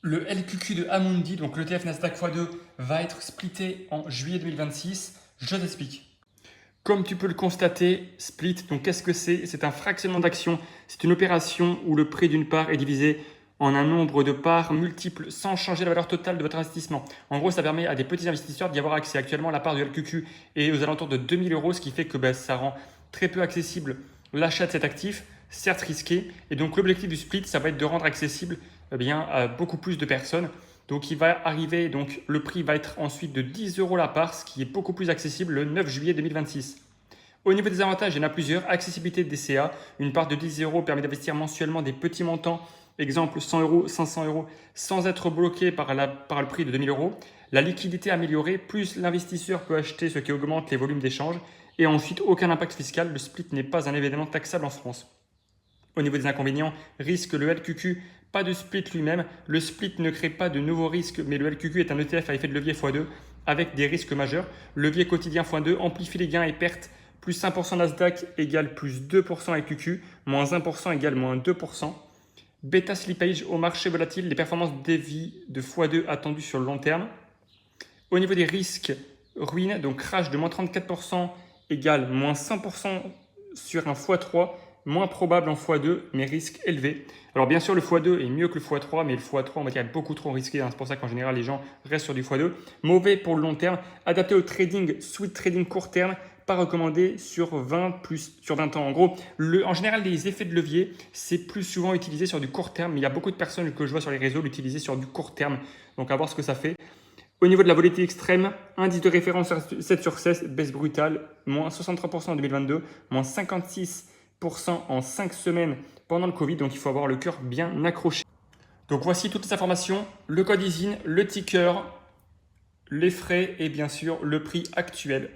Le LQQ de Amundi, donc l'ETF Nasdaq x2, va être splitté en juillet 2026. Je t'explique. Comme tu peux le constater, split, donc qu'est-ce que c'est? C'est un fractionnement d'actions. C'est une opération où le prix d'une part est divisé en un nombre de parts multiples sans changer la valeur totale de votre investissement. En gros, ça permet à des petits investisseurs d'y avoir accès. Actuellement, la part du LQQ est aux alentours de 2000 euros, ce qui fait que ça rend très peu accessible l'achat de cet actif, certes risqué. Et donc, l'objectif du split, ça va être de rendre accessible à beaucoup plus de personnes. Donc, il va arriver, donc le prix va être ensuite de 10 euros la part, ce qui est beaucoup plus accessible le 9 juillet 2026. Au niveau des avantages, il y en a plusieurs. Accessibilité DCA, une part de 10 euros permet d'investir mensuellement des petits montants, exemple 100 euros, 500 euros, sans être bloqué par le prix de 2000 euros. La liquidité améliorée, plus l'investisseur peut acheter, ce qui augmente les volumes d'échange. Et ensuite, aucun impact fiscal, le split n'est pas un événement taxable en France. Au niveau des inconvénients, risque le LQQ, pas de split lui-même. Le split ne crée pas de nouveaux risques, mais le LQQ est un ETF à effet de levier x2 avec des risques majeurs. Levier quotidien x2 amplifie les gains et pertes. Plus 1% Nasdaq égale plus 2% LQQ, moins 1% égale moins 2%. Beta slippage au marché volatile, les performances dévient de x2 attendues sur le long terme. Au niveau des risques, ruine, donc crash de moins 34% égale moins 100% sur un x3, moins probable en x2, mais risque élevé. Alors bien sûr, le x2 est mieux que le x3, mais le x3, on va dire, est beaucoup trop risqué. C'est pour ça qu'en général, les gens restent sur du x2. Mauvais pour le long terme, adapté au trading, sweet trading court terme, pas recommandé sur 20 ans. En gros, en général, les effets de levier, c'est plus souvent utilisé sur du court terme, mais il y a beaucoup de personnes que je vois sur les réseaux l'utiliser sur du court terme. Donc, à voir ce que ça fait. Au niveau de la volatilité extrême, indice de référence 7 sur 16, baisse brutale, moins 63% en 2022, moins 56% en 5 semaines pendant le Covid. Donc, il faut avoir le cœur bien accroché. Donc, voici toutes les informations, le code ISIN, le ticker, les frais et bien sûr le prix actuel.